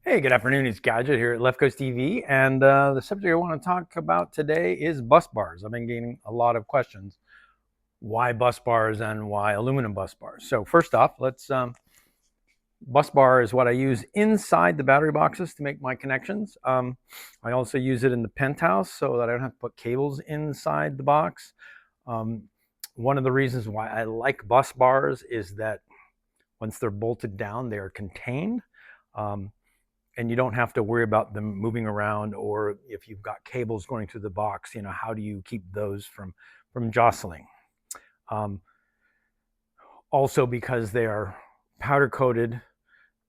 Hey, good afternoon. It's Gadget here at Left Coast TV, and the subject I want to talk about today is bus bars. I've been getting a lot of questions. Why bus bars and why aluminum bus bars? So first off, let's bus bar is what I use inside the battery boxes to make my connections. I also use it in the penthouse so that I don't have to put cables inside the box. Um, One of the reasons why I like bus bars is that once they're bolted down, they are contained. Um, and you don't have to worry about them moving around, or if you've got cables going through the box, how do you keep those from jostling? um, Also, because they are powder coated,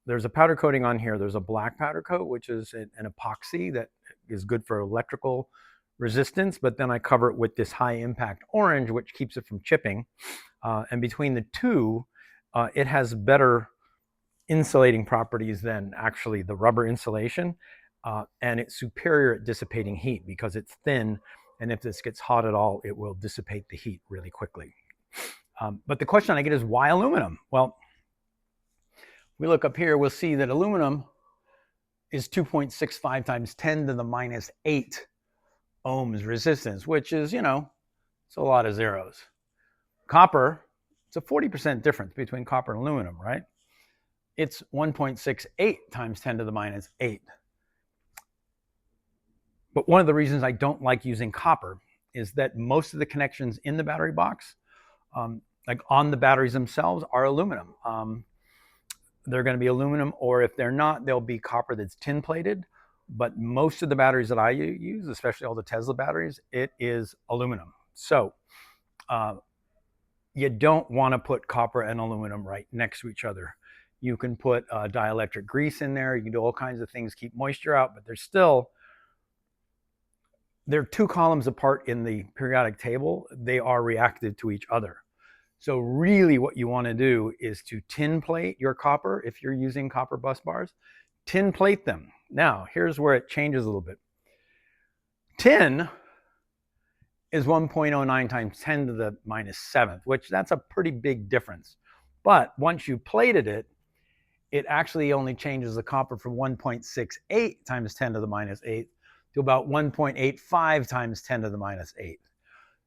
there's a powder coating on here. There's a black powder coat, which is an epoxy that is good for electrical resistance, but then I cover it with this high impact orange, which keeps it from chipping. And between the two, it has better insulating properties than actually the rubber insulation. And it's superior at dissipating heat because it's thin. And if this gets hot at all, it will dissipate the heat really quickly. But the question I get is, why aluminum? Well, we look up here, we'll see that aluminum is 2.65 times 10 to the minus 8 ohms resistance, which is, it's a lot of zeros. Copper, it's a 40% difference between copper and aluminum, right? It's 1.68 times 10 to the minus 8. But one of the reasons I don't like using copper is that most of the connections in the battery box, like on the batteries themselves, are aluminum. They're going to be aluminum, or if they're not, they'll be copper that's tin plated. But most of the batteries that I use, especially all the Tesla batteries, it is aluminum. So you don't want to put copper and aluminum right next to each other. You can put dielectric grease in there. You can do all kinds of things, keep moisture out, but they're two columns apart in the periodic table. They are reactive to each other. So really what you want to do is to tin plate your copper. If you're using copper bus bars, tin plate them. Now, here's where it changes a little bit. Tin is 1.09 times 10 to the minus 7th, which that's a pretty big difference. But once you plated it, it actually only changes the copper from 1.68 times 10 to the minus 8 to about 1.85 times 10 to the minus 8.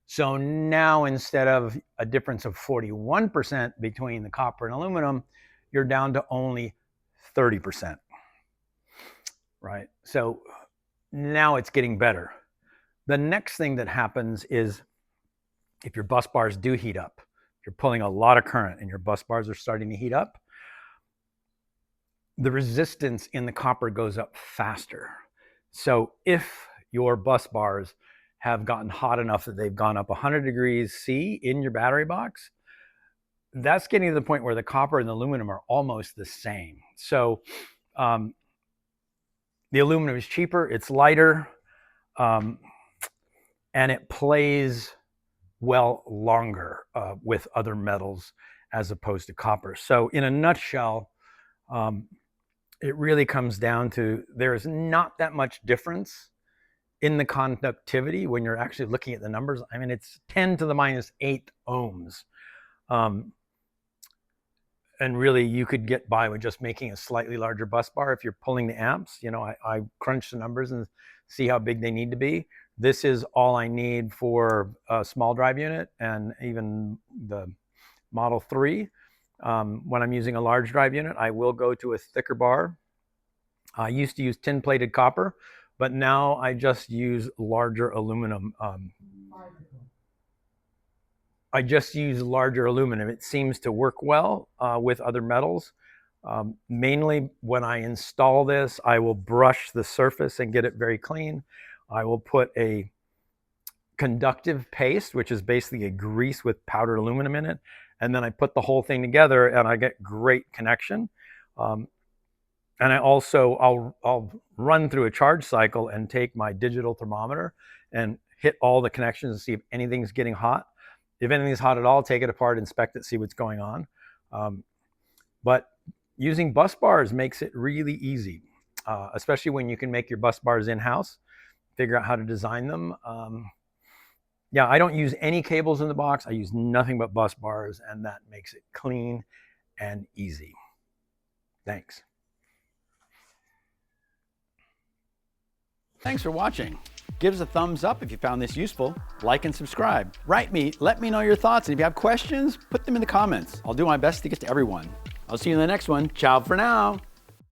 So now, instead of a difference of 41% between the copper and aluminum, you're down to only 30%, right? So now it's getting better. The next thing that happens is, if your bus bars do heat up, you're pulling a lot of current and your bus bars are starting to heat up, the resistance in the copper goes up faster. So if your bus bars have gotten hot enough that they've gone up 100 degrees C in your battery box, that's getting to the point where the copper and the aluminum are almost the same. So the aluminum is cheaper, it's lighter, and it plays well longer with other metals as opposed to copper. So in a nutshell, it really comes down to, there's not that much difference in the conductivity when you're actually looking at the numbers. I mean, it's 10 to the minus 8 ohms. And really, you could get by with just making a slightly larger bus bar if you're pulling the amps. I crunch the numbers and see how big they need to be. This is all I need for a small drive unit and even the Model 3. When I'm using a large drive unit, I will go to a thicker bar. I used to use tin plated copper, but now I just use larger aluminum. It seems to work well with other metals. Mainly when I install this, I will brush the surface and get it very clean. I will put a conductive paste, which is basically a grease with powdered aluminum in it. And then I put the whole thing together and I get great connection. And I'll run through a charge cycle and take my digital thermometer and hit all the connections and see if anything's getting hot. If anything's hot at all, take it apart, inspect it, see what's going on. But using bus bars makes it really easy, especially when you can make your bus bars in-house, figure out how to design them. Yeah, I don't use any cables in the box. I use nothing but bus bars, and that makes it clean and easy. Thanks. Thanks for watching. Give us a thumbs up if you found this useful. Like and subscribe. Write me, let me know your thoughts, and if you have questions, put them in the comments. I'll do my best to get to everyone. I'll see you in the next one. Ciao for now.